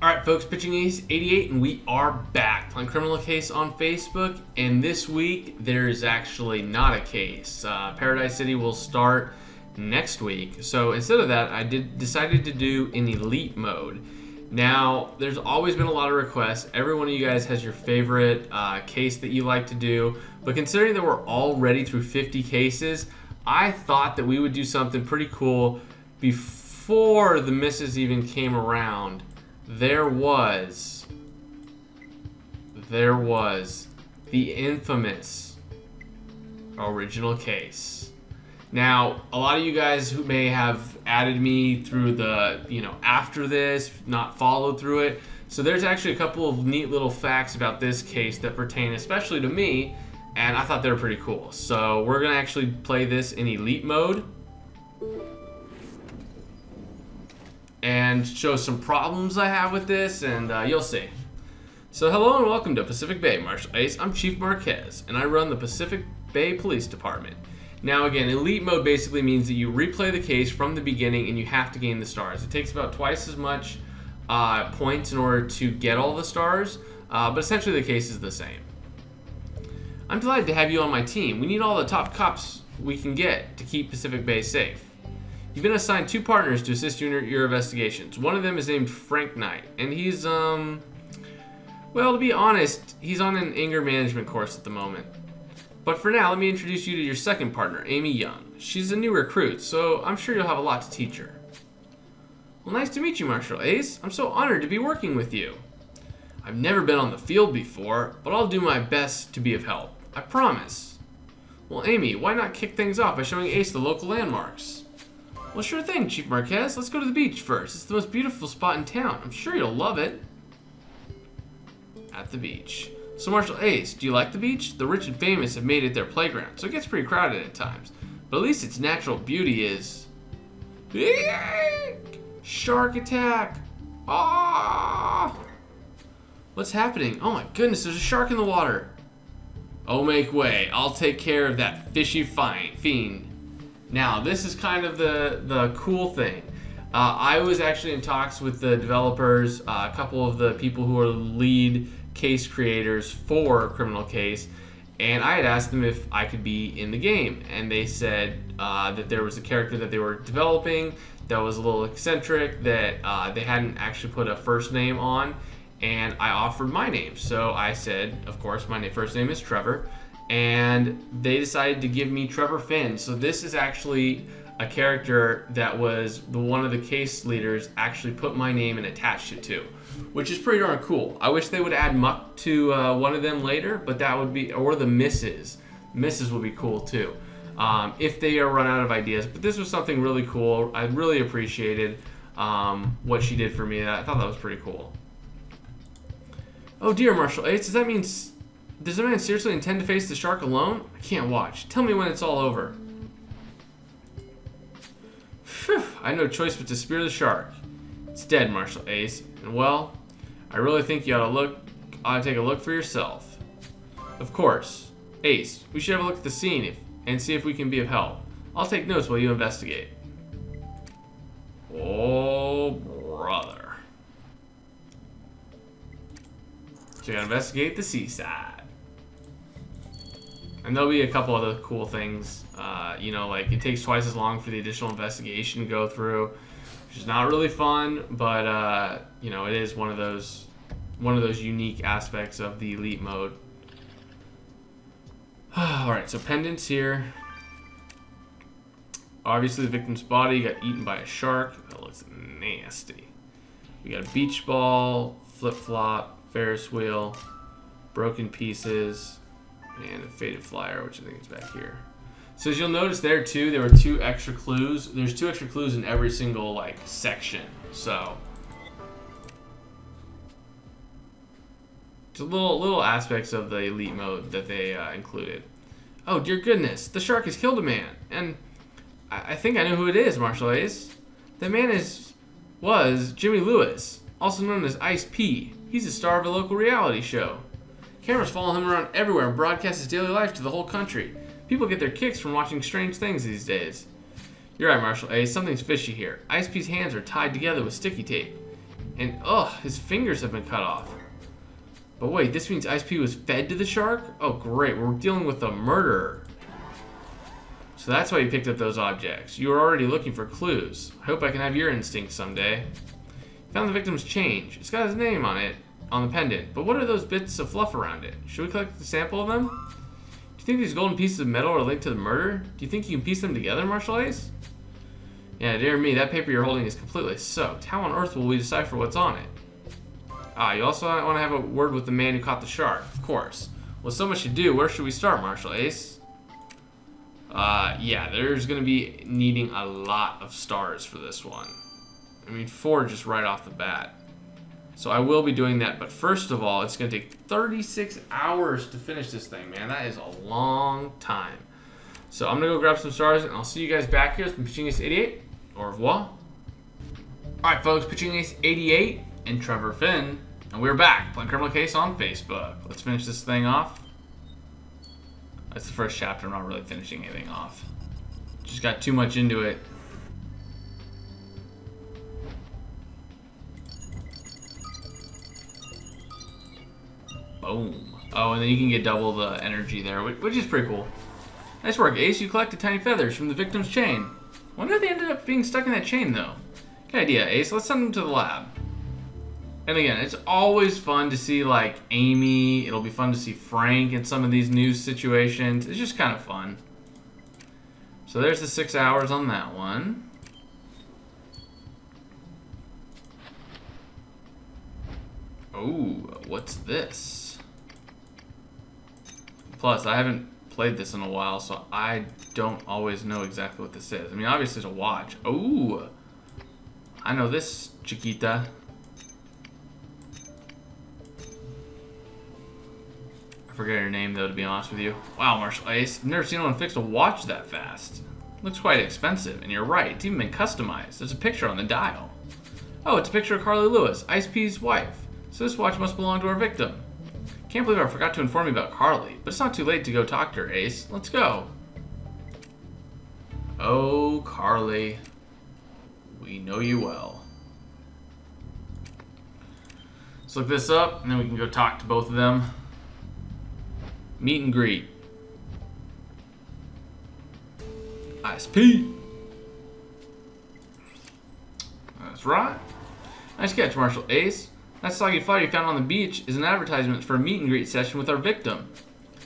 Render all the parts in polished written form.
Alright folks, Pitching Ace 88 and we are back on Criminal Case on Facebook, and this week there's actually not a case. Paradise City will start next week, so instead of that I decided to do an elite mode. Now there's always been a lot of requests. Every one of you guys has your favorite case that you like to do, but considering that we're already through 50 cases, I thought that we would do something pretty cool before the misses even came around. There was the infamous original case. Now, a lot of you guys who may have added me through the, after this, not followed through it. So there's actually a couple of neat little facts about this case that pertain especially to me, and I thought they were pretty cool. So we're gonna actually play this in elite mode and show some problems I have with this, and you'll see. So hello and welcome to Pacific Bay Marshal Ace. I'm Chief Marquez, and I run the Pacific Bay Police Department. Now again, elite mode basically means that you replay the case from the beginning and you have to gain the stars. It takes about twice as much points in order to get all the stars, but essentially the case is the same. I'm delighted to have you on my team. We need all the top cops we can get to keep Pacific Bay safe. You've been assigned 2 partners to assist you in your investigations. One of them is named Frank Knight, and he's, well, to be honest, he's on an anger management course at the moment. But for now, let me introduce you to your second partner, Amy Young. She's a new recruit, so I'm sure you'll have a lot to teach her. Well, nice to meet you, Marshal Ace. I'm so honored to be working with you. I've never been on the field before, but I'll do my best to be of help. I promise. Well, Amy, why not kick things off by showing Ace the local landmarks? Well, sure thing, Chief Marquez. Let's go to the beach first. It's the most beautiful spot in town. I'm sure you'll love it. At the beach. So, Marshal Ace, do you like the beach? The rich and famous have made it their playground, so it gets pretty crowded at times. But at least its natural beauty is... Shark attack! Ah! What's happening? Oh my goodness, there's a shark in the water. Oh, make way. I'll take care of that fishy fiend. Now, this is kind of the cool thing. I was actually in talks with the developers, a couple of the people who are lead case creators for Criminal Case, and I had asked them if I could be in the game, and they said that there was a character that they were developing that was a little eccentric, that they hadn't actually put a first name on, and I offered my name. So I said, of course, my first name is Trevor, and they decided to give me Trevor Finn. So this is actually a character that was one of the case leaders actually put my name and attached it to, which is pretty darn cool. I wish they would add Muck to one of them later, but that would be, or the Misses. Misses would be cool too, if they run out of ideas. But this was something really cool. I really appreciated what she did for me. I thought that was pretty cool. Oh dear, Marshal Ace, does the man seriously intend to face the shark alone? I can't watch. Tell me when it's all over. Phew, I had no choice but to spear the shark. It's dead, Marshal Ace, and well, I really think you ought to take a look for yourself. Of course. Ace, we should have a look at the scene and see if we can be of help. I'll take notes while you investigate. Oh, brother. So you gotta investigate the seaside. And there'll be a couple other cool things, like it takes twice as long for the additional investigation to go through, which is not really fun, but it is one of those unique aspects of the elite mode. All right, so pendants here. Obviously, the victim's body got eaten by a shark. That looks nasty. We got a beach ball, flip-flop, Ferris wheel, broken pieces, and a faded flyer, which I think is back here. So as you'll notice there too, there were 2 extra clues. There's 2 extra clues in every single section. So just little aspects of the elite mode that they included. Oh dear goodness, the shark has killed a man, and I think I know who it is, Marshal Ace. The man was Jimmy Lewis, also known as Ice P. He's a star of a local reality show. Cameras follow him around everywhere and broadcast his daily life to the whole country. People get their kicks from watching strange things these days. You're right, Marshal Ace. Something's fishy here. Ice P's hands are tied together with sticky tape. And, ugh, his fingers have been cut off. But wait, this means Ice-P was fed to the shark? Oh, great. We're dealing with a murderer. So that's why you picked up those objects. You were already looking for clues. I hope I can have your instincts someday. Found the victim's chain. It's got his name on it, on the pendant. But what are those bits of fluff around it? Should we collect a sample of them? Do you think these golden pieces of metal are linked to the murder? Do you think you can piece them together, Marshal Ace? Yeah, dear me, that paper you're holding is completely soaked. How on earth will we decipher what's on it? Ah, you also want to have a word with the man who caught the shark. Of course. Well, so much to do. Where should we start, Marshal Ace? Yeah, there's going to be needing a lot of stars for this one. I mean, 4 just right off the bat. So I will be doing that, but first of all, it's going to take 36 hours to finish this thing, man. That is a long time. So I'm going to go grab some stars, and I'll see you guys back here. It's been Pitching Ace 88. Au revoir. Alright, folks, Pitching Ace 88 and Trevor Finn, and we're back playing Criminal Case on Facebook. Let's finish this thing off. That's the first chapter. I'm not really finishing anything off. Just got too much into it. Boom. Oh, and then you can get double the energy there, which is pretty cool. Nice work, Ace. You collected tiny feathers from the victim's chain. Wonder if they ended up being stuck in that chain, though. Good idea, Ace. Let's send them to the lab. And again, it's always fun to see, like, Amy. It'll be fun to see Frank in some of these news situations. It's just kind of fun. So there's the 6 hours on that one. Oh, what's this? Plus, I haven't played this in a while, so I don't always know exactly what this is. I mean, obviously it's a watch. Oh, I know this, Chiquita. I forget her name, though, to be honest with you. Wow, Marshal Ace. I've never seen anyone fix a watch that fast. Looks quite expensive, and you're right. It's even been customized. There's a picture on the dial. Oh, it's a picture of Carly Lewis, Ice-P's wife. So this watch must belong to our victim. Can't believe I forgot to inform you about Carly, but it's not too late to go talk to her, Ace. Let's go. Oh, Carly. We know you well. Let's look this up, and then we can go talk to both of them. Meet and greet. Ice-P. That's right. Nice catch, Marshal Ace. That soggy fire you found on the beach is an advertisement for a meet and greet session with our victim.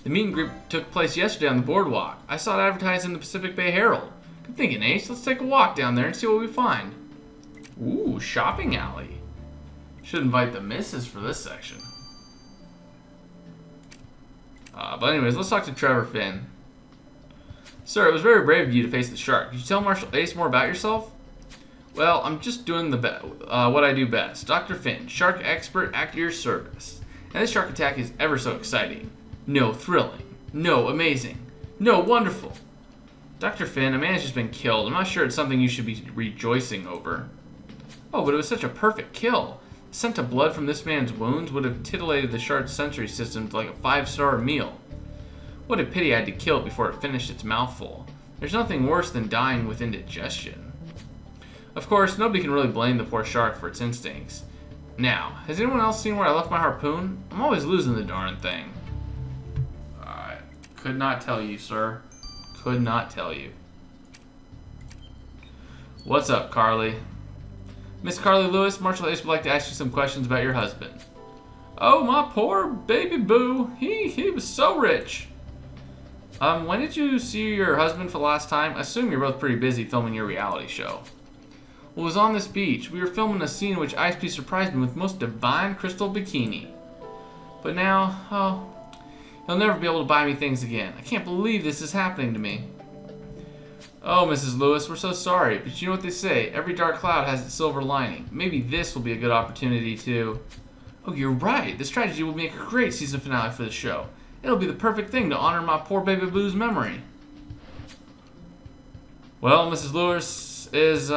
The meet and greet took place yesterday on the boardwalk. I saw it advertised in the Pacific Bay Herald. Good thinking, Ace. Let's take a walk down there and see what we find. Ooh, shopping alley. Should invite the missus for this section. But anyways, let's talk to Trevor Finn. Sir, it was very brave of you to face the shark. Could you tell Marshal Ace more about yourself? Well, I'm just doing what I do best. Dr. Finn, shark expert at your service. And this shark attack is ever so exciting. No, thrilling. No, amazing. No, wonderful. Dr. Finn, a man has just been killed. I'm not sure it's something you should be rejoicing over. Oh, but it was such a perfect kill. The scent of blood from this man's wounds would have titillated the shark's sensory system to like a 5-star meal. What a pity I had to kill it before it finished its mouthful. There's nothing worse than dying with indigestion. Of course, nobody can really blame the poor shark for its instincts. Now, has anyone else seen where I left my harpoon? I'm always losing the darn thing. I could not tell you, sir. Could not tell you. What's up, Carly? Miss Carly Lewis, Marshal Ace would like to ask you some questions about your husband. Oh, my poor baby boo. He was so rich. When did you see your husband for the last time? I assume you're both pretty busy filming your reality show. Well, it was on this beach. We were filming a scene in which Ice-P surprised me with most divine crystal bikini. But now, oh, he'll never be able to buy me things again. I can't believe this is happening to me. Oh, Mrs. Lewis, we're so sorry, but you know what they say, every dark cloud has its silver lining. Maybe this will be a good opportunity to... Oh, you're right. This tragedy will make a great season finale for the show. It'll be the perfect thing to honor my poor baby boo's memory. Well, Mrs. Lewis is,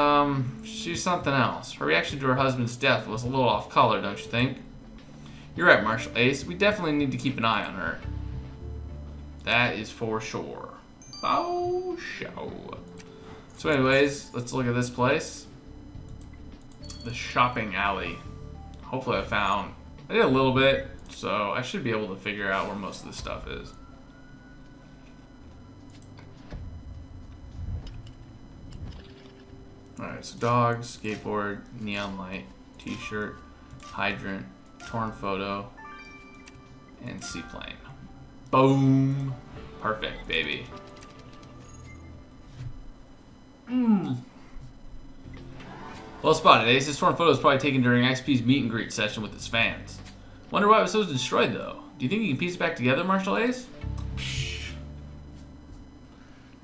she's something else. Her reaction to her husband's death was a little off color, don't you think? You're right, Marshal Ace. We definitely need to keep an eye on her. That is for sure. Oh, show. So anyways, let's look at this place. The shopping alley. hopefully I did a little bit, so I should be able to figure out where most of this stuff is. Alright, so dog, skateboard, neon light, t-shirt, hydrant, torn photo, and seaplane. Boom! Perfect, baby. Well spotted, Ace. This torn photo was probably taken during XP's meet and greet session with his fans. Wonder why it was so destroyed, though. Do you think you can piece it back together, Marshall Ace? Psh.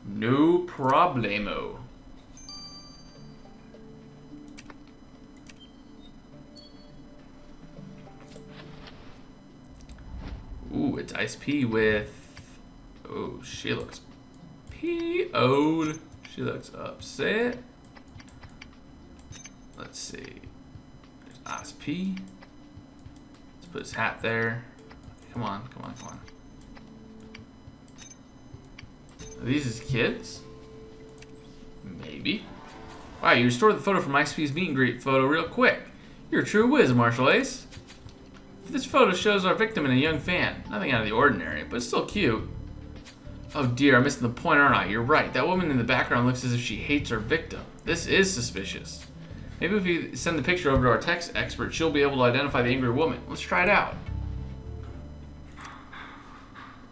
No problemo. Ooh, it's Ice P with... Oh, she looks P.O''d. She looks upset. Let's see. There's Ice P. Let's put his hat there. Come on, come on, come on. Are these his kids? Maybe. Wow, you restored the photo from Ice P's meet and greet photo real quick. You're a true whiz, Marshall Ace. This photo shows our victim and a young fan. Nothing out of the ordinary, but it's still cute. Oh dear, I'm missing the point, aren't I? You're right. That woman in the background looks as if she hates her victim. This is suspicious. Maybe if we send the picture over to our text expert, she'll be able to identify the angry woman. Let's try it out.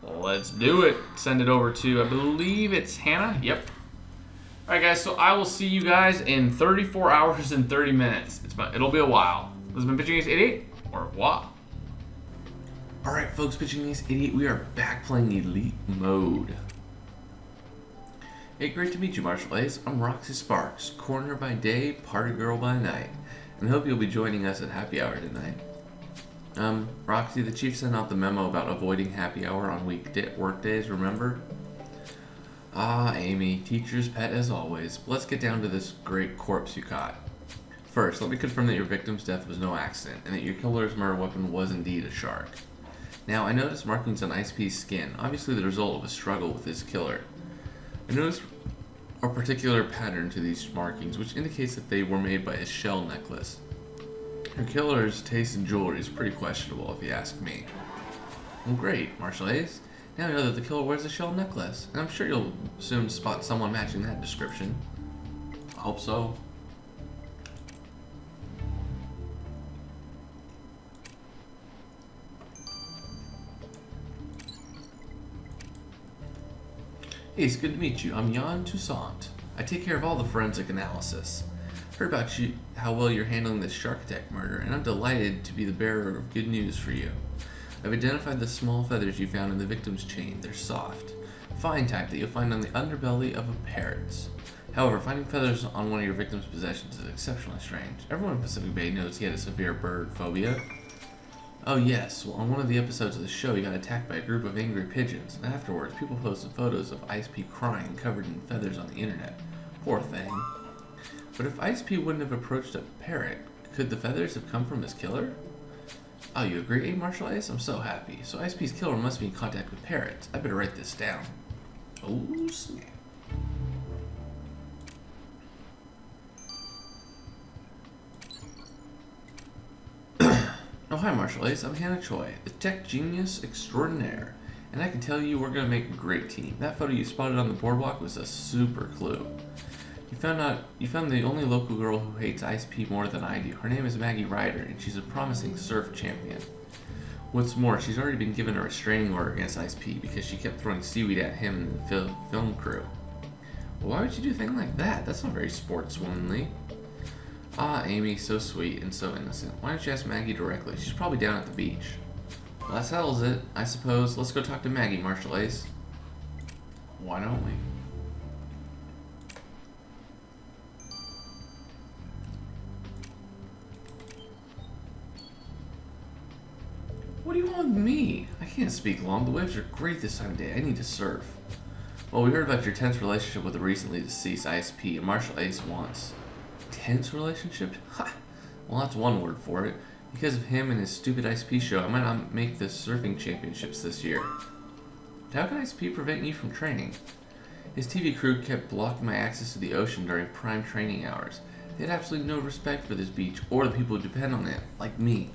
Let's do it. Send it over to, I believe it's Hannah. Yep. Alright guys, so I will see you guys in 34 hours and 30 minutes. It'll be a while. This has been Pitching Ace 88, or what? Alright folks, Pitching Ace 88, we are back playing Elite Mode. Hey, great to meet you, Marshall Ace. I'm Roxy Sparks, corner by day, party girl by night, and hope you'll be joining us at happy hour tonight. Roxy, the chief sent out the memo about avoiding happy hour on work days, remember? Ah, Amy, teacher's pet as always. But let's get down to this great corpse you caught. First, let me confirm that your victim's death was no accident, and that your killer's murder weapon was indeed a shark. Now, I noticed markings on Ice P's skin, obviously the result of a struggle with his killer. I noticed a particular pattern to these markings, which indicates that they were made by his shell necklace. Your killer's taste in jewelry is pretty questionable, if you ask me. Well, great, Marshall Ace. Now I know that the killer wears a shell necklace, and I'm sure you'll soon spot someone matching that description. I hope so. Hey, it's good to meet you. I'm Jan Toussaint. I take care of all the forensic analysis. Heard about you, how well you're handling this shark attack murder, and I'm delighted to be the bearer of good news for you. I've identified the small feathers you found in the victim's chain. They're soft, fine type that you'll find on the underbelly of a parrot's. However, finding feathers on one of your victim's possessions is exceptionally strange. Everyone in Pacific Bay knows he had a severe bird phobia. Oh yes, well on one of the episodes of the show he got attacked by a group of angry pigeons, and afterwards people posted photos of Ice P crying covered in feathers on the internet. Poor thing. But if Ice P wouldn't have approached a parrot, could the feathers have come from his killer? Oh, you agree, Marshall Ace? I'm so happy. So Ice P's killer must be in contact with parrots. I better write this down. Oh snap. Oh, hi Marshall Ace, I'm Hannah Choi, the tech genius extraordinaire, and I can tell you we're going to make a great team. That photo you spotted on the boardwalk was a super clue. You found the only local girl who hates Ice P more than I do. Her name is Maggie Ryder, and she's a promising surf champion. What's more, she's already been given a restraining order against Ice P because she kept throwing seaweed at him and the film crew. Well, why would you do a thing like that? That's not very sportswomanly. Ah, Amy, so sweet and so innocent. Why don't you ask Maggie directly? She's probably down at the beach. Well, that settles it, I suppose. Let's go talk to Maggie, Marshall Ace. Why don't we? What do you want with me? I can't speak long. The waves are great this time of day. I need to surf. Well, we heard about your tense relationship with the recently deceased Ice P, and Marshall Ace wants. Tense relationship? Ha! Well, that's one word for it. Because of him and his stupid Ice P show, I might not make the surfing championships this year. But how can Ice P prevent you from training? His TV crew kept blocking my access to the ocean during prime training hours. They had absolutely no respect for this beach or the people who depend on it, like me.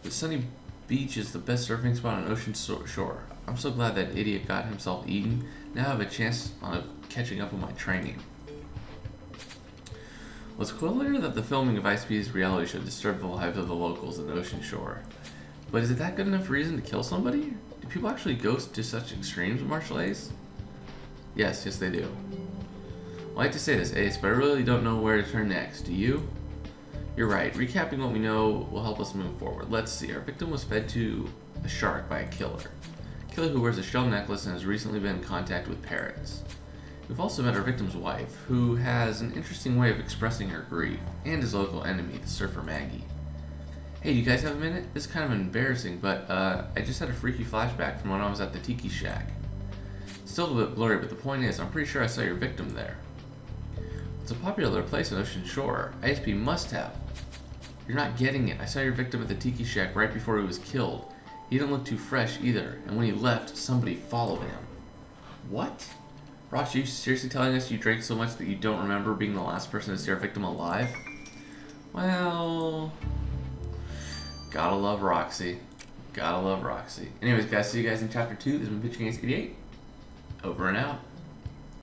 The sunny beach is the best surfing spot on Ocean Shore. I'm so glad that idiot got himself eaten. Now I have a chance of catching up on my training. Well, it's clear that the filming of ICP's reality show disturbed the lives of the locals in Ocean Shore. But is it that good enough reason to kill somebody? Do people actually go to such extremes with martial Ace? Yes, they do. Well, I hate to say this, Ace, but I really don't know where to turn next. Do you? You're right. Recapping what we know will help us move forward. Let's see. Our victim was fed to a shark by a killer. A killer who wears a shell necklace and has recently been in contact with parrots. We've also met our victim's wife, who has an interesting way of expressing her grief, and his local enemy, the surfer Maggie. Hey, do you guys have a minute? This is kind of embarrassing, but I just had a freaky flashback from when I was at the Tiki Shack. It's still a bit blurry, but the point is, I'm pretty sure I saw your victim there. It's a popular place on Ocean Shore. ISP must have. You're not getting it. I saw your victim at the Tiki Shack right before he was killed. He didn't look too fresh either, and when he left, somebody followed him. What? Ross, are you seriously telling us you drank so much that you don't remember being the last person to see our victim alive? Well, gotta love Roxy. Gotta love Roxy. Anyways, guys, see you guys in Chapter 2. This has been Pitching Ace 88. Over and out.